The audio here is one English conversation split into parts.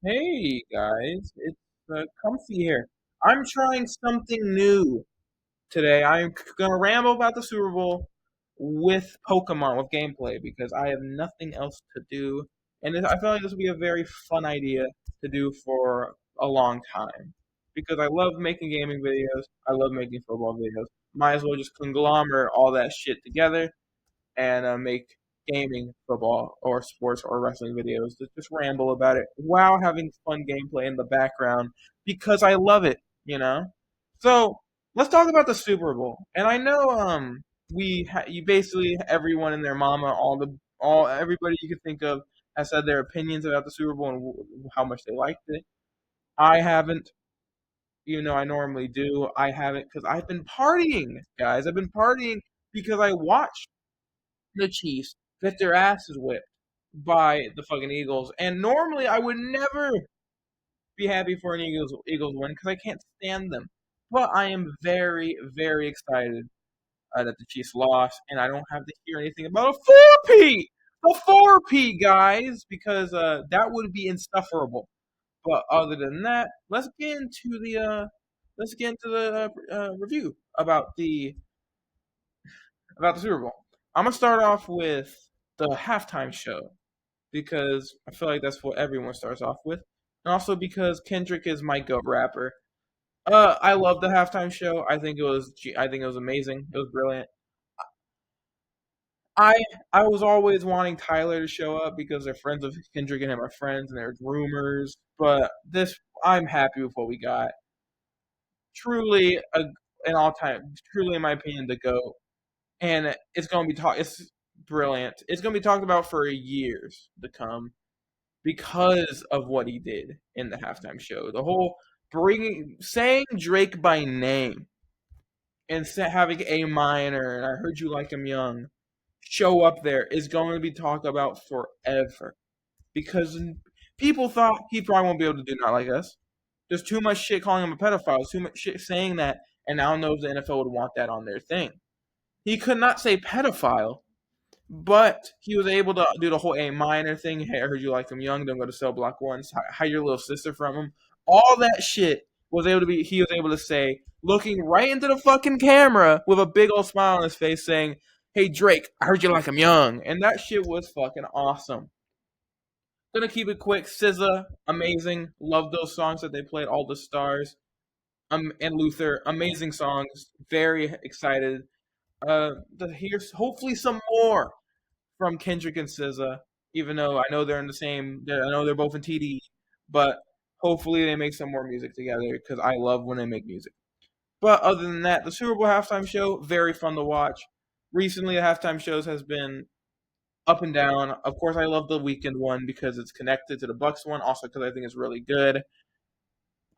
Hey guys, it's Comfy here. I'm trying something new today. I'm gonna ramble about the Super Bowl with Pokemon with gameplay because I have nothing else to do, and I feel like this would be a very fun idea to do for a long time because I love making gaming videos. I love making football videos. Might as well just conglomerate all that shit together and make gaming, football, or sports or wrestling videos to just ramble about it while having fun gameplay in the background because I love it. So let's talk about the Super Bowl. And I know you basically everyone and their mama, all everybody you could think of has said their opinions about the Super Bowl and how much they liked it. I haven't. I normally do. I haven't because I've been partying, guys. I've been partying because I watched the Chiefs get their asses whipped by the fucking Eagles. And normally I would never be happy for an Eagles win because I can't stand them. But I am very, very excited that the Chiefs lost, and I don't have to hear anything about a four-peat, a four-peat, guys, because that would be insufferable. But other than that, let's get into the review about the Super Bowl. I'm gonna start off with the halftime show because I feel like that's what everyone starts off with, and also because Kendrick is my goat rapper. I love the halftime show. I think it was amazing. It was brilliant. I I was always wanting Tyler to show up because they're friends of Kendrick and him are friends, and there's rumors. But this, I'm happy with what we got. Truly, an all-time, truly in my opinion, the goat. And it's going to be talked. It's brilliant. It's going to be talked about for years to come because of what he did in the halftime show. The whole saying Drake by name and having A minor and I heard you like him young show up there is going to be talked about forever because people thought he probably won't be able to do not like us. There's too much shit calling him a pedophile. There's too much shit saying that, and now knows the NFL would want that on their thing. He could not say pedophile, but he was able to do the whole A minor thing. Hey, I heard you like him young. Don't go to cell block once. Hide your little sister from him. All that shit was able to be. He was able to say, looking right into the fucking camera with a big old smile on his face, saying, "Hey Drake, I heard you like him young," and that shit was fucking awesome. Gonna keep it quick. SZA, amazing. Love those songs that they played. All the stars. And Luther, amazing songs. Very excited. To hear hopefully some more from Kendrick and SZA, even though I know they're in the same. I know they're both in TD, but hopefully they make some more music together because I love when they make music. But other than that, the Super Bowl halftime show very fun to watch. Recently, the halftime shows has been up and down. Of course, I love the weekend one because it's connected to the Bucks one. Also, because I think it's really good.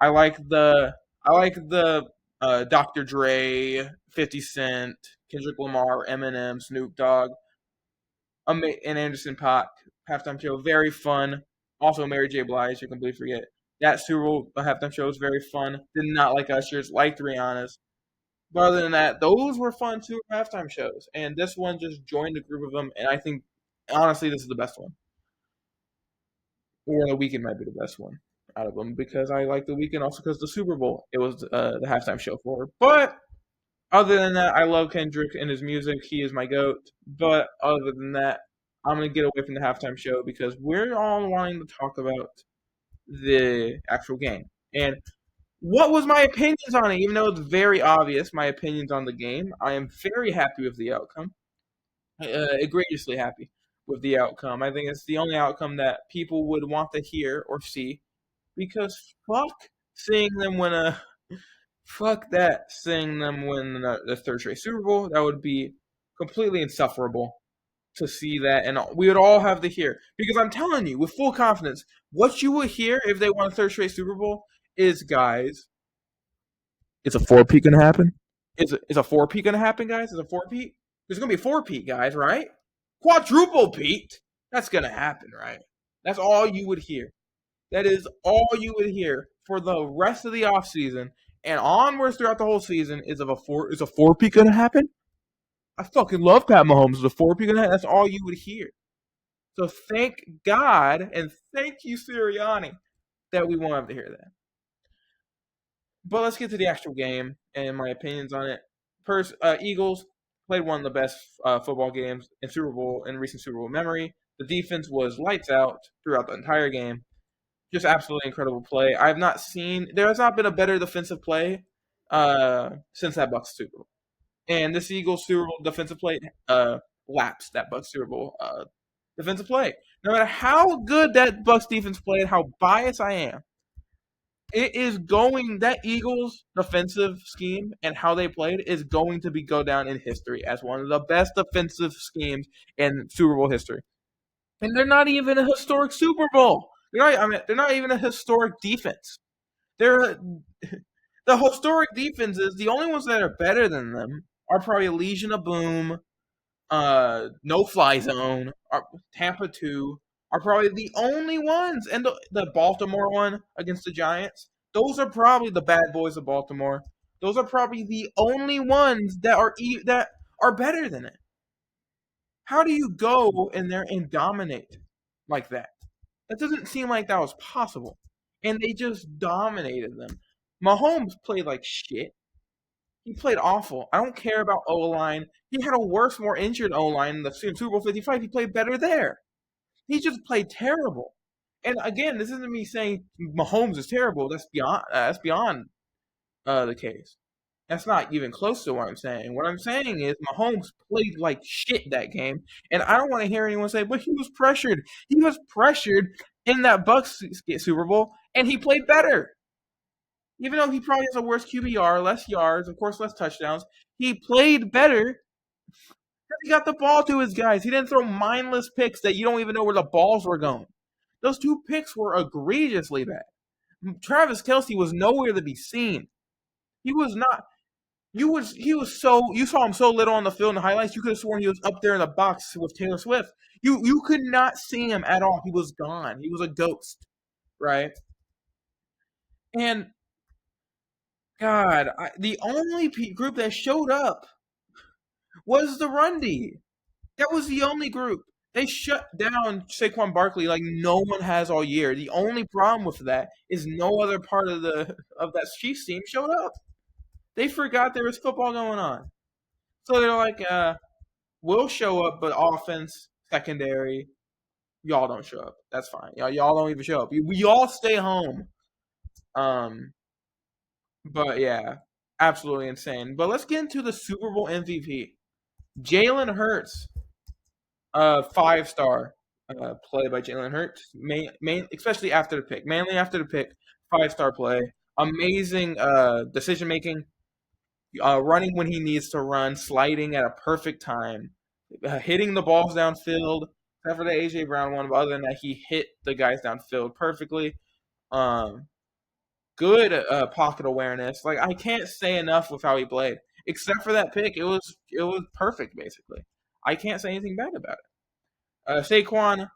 I like the I like the Dr. Dre, 50 Cent, Kendrick Lamar, Eminem, Snoop Dogg, and Anderson .Paak halftime show, very fun. Also, Mary J. Blige, you completely forget. That Super Bowl halftime show was very fun. Did not like Usher's, liked Rihanna's. But other than that, those were fun Super halftime shows. And this one just joined a group of them. And I think, honestly, this is the best one. Or the weekend might be the best one out of them because I like the weekend also because the Super Bowl, it was the halftime show for. But other than that, I love Kendrick and his music. He is my goat. But other than that, I'm gonna get away from the halftime show because we're all wanting to talk about the actual game and what was my opinions on it. Even though it's very obvious, my opinions on the game. I am very happy with the outcome. Egregiously happy with the outcome. I think it's the only outcome that people would want to hear or see because seeing them win a Fuck that, seeing them win the third straight Super Bowl. That would be completely insufferable to see that. And we would all have to hear. Because I'm telling you, with full confidence, what you would hear if they won a third straight Super Bowl is, guys, is a four-peat going to happen? Is a four-peat going to happen, guys? Is a four-peat? There's going to be a four-peat, guys, right? Quadruple peat? That's going to happen, right? That's all you would hear. That is all you would hear for the rest of the offseason and onwards throughout the whole season is a four peat gonna happen? I fucking love Pat Mahomes. Is a four peat gonna happen? That's all you would hear. So thank God and thank you, Sirianni, that we won't have to hear that. But let's get to the actual game and my opinions on it. First, Eagles played one of the best football games in recent Super Bowl memory. The defense was lights out throughout the entire game. Just absolutely incredible play. There has not been a better defensive play since that Bucs Super Bowl. And this Eagles Super Bowl defensive play lapsed that Bucs Super Bowl defensive play. No matter how good that Bucs defense played, how biased I am, it is going that Eagles defensive scheme and how they played is going to go down in history as one of the best defensive schemes in Super Bowl history. And they're not even a historic Super Bowl. They're not even a historic defense. They're the historic defenses. The only ones that are better than them are probably Legion of Boom, No Fly Zone, Tampa 2 are probably the only ones, and the Baltimore one against the Giants. Those are probably the bad boys of Baltimore. Those are probably the only ones that are better than it. How do you go in there and dominate like that? That doesn't seem like that was possible. And they just dominated them. Mahomes played like shit. He played awful. I don't care about O line. He had a worse, more injured O line in the Super Bowl 55. He played better there. He just played terrible. And again, this isn't me saying Mahomes is terrible. That's beyond the case. That's not even close to what I'm saying. What I'm saying is Mahomes played like shit that game, and I don't want to hear anyone say, "But he was pressured." He was pressured in that Bucs Super Bowl, and he played better. Even though he probably has a worse QBR, less yards, of course, less touchdowns, he played better. He got the ball to his guys. He didn't throw mindless picks that you don't even know where the balls were going. Those two picks were egregiously bad. Travis Kelce was nowhere to be seen. He was not. You saw him so little on the field in the highlights. You could have sworn he was up there in the box with Taylor Swift. You could not see him at all. He was gone. He was a ghost, right? And God, the only group that showed up was the Run D. That was the only group. They shut down Saquon Barkley like no one has all year. The only problem with that is no other part of that Chiefs team showed up. They forgot there was football going on. So they're like, we'll show up, but offense, secondary, y'all don't show up. That's fine. Y'all don't even show up. We all stay home. Um, but yeah, absolutely insane. But let's get into the Super Bowl MVP. Jalen Hurts, 5-star play by Jalen Hurts, especially after the pick. Mainly after the pick, 5-star play. Amazing decision making, running when he needs to run, sliding at a perfect time, hitting the balls downfield. Except for the AJ Brown one, but other than that, he hit the guys downfield perfectly. Um, Good pocket awareness. Like I can't say enough with how he played. Except for that pick, it was perfect basically. I can't say anything bad about it. Saquon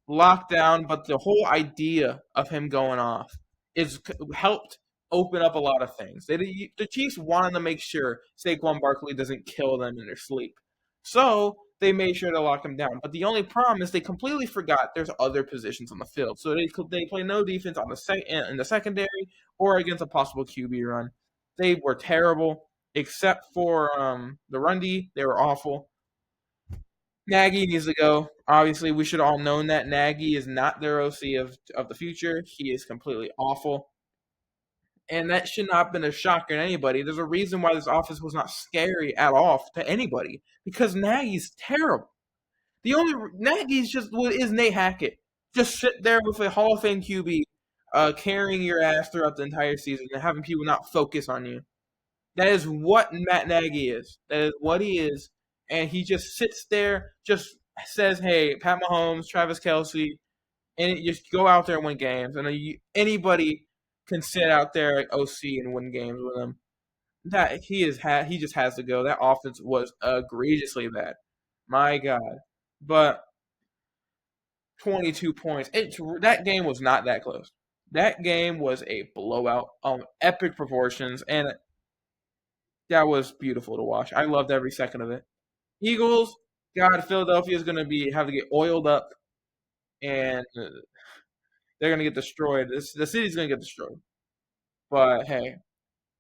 locked down, but the whole idea of him going off is helped open up a lot of things. The Chiefs wanted to make sure Saquon Barkley doesn't kill them in their sleep, so they made sure to lock him down. But the only problem is they completely forgot there's other positions on the field, so they play no defense on in the secondary or against a possible QB run. They were terrible, except for the run D. They were awful. Nagy needs to go. Obviously, we should all known that Nagy is not their OC of the future. He is completely awful. And that should not have been a shocker to anybody. There's a reason why this offense was not scary at all to anybody. Because Nagy's terrible. The only Nagy's just is Nate Hackett. Just sit there with a Hall of Fame QB carrying your ass throughout the entire season and having people not focus on you. That is what Matt Nagy is. That is what he is. And he just sits there, just says, hey, Pat Mahomes, Travis Kelce, and just go out there and win games. And anybody can sit out there at OC and win games with him. That he just has to go. That offense was egregiously bad. My God. But 22 points. That game was not that close. That game was a blowout of epic proportions, and that was beautiful to watch. I loved every second of it. Eagles, God, Philadelphia is going to have to get oiled up, and they're gonna get destroyed. The city's gonna get destroyed. But hey,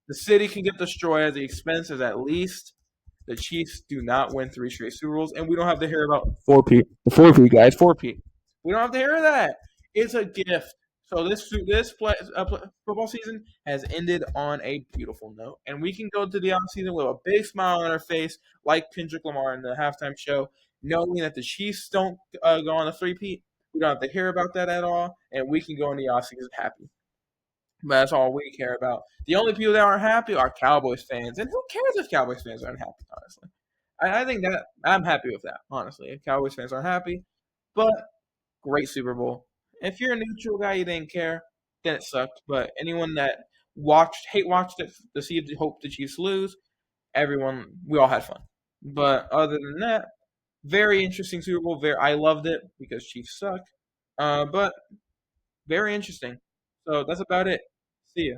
the city can get destroyed at the expense of at least the Chiefs do not win three straight Super Bowls, and we don't have to hear about four P guys, four P. We don't have to hear that. It's a gift. So football season has ended on a beautiful note, and we can go to the off season with a big smile on our face, like Kendrick Lamar in the halftime show, knowing that the Chiefs don't go on a three-peat. We don't have to hear about that at all, and we can go in the off season happy. But that's all we care about. The only people that aren't happy are Cowboys fans, and who cares if Cowboys fans aren't happy? Honestly, I think that I'm happy with that. Honestly, if Cowboys fans aren't happy, but great Super Bowl. If you're a neutral guy, you didn't care, then it sucked. But anyone that watched it to see if hope the Chiefs lose, we all had fun. But other than that, very interesting Super Bowl. I loved it because Chiefs suck. But very interesting. So that's about it. See ya.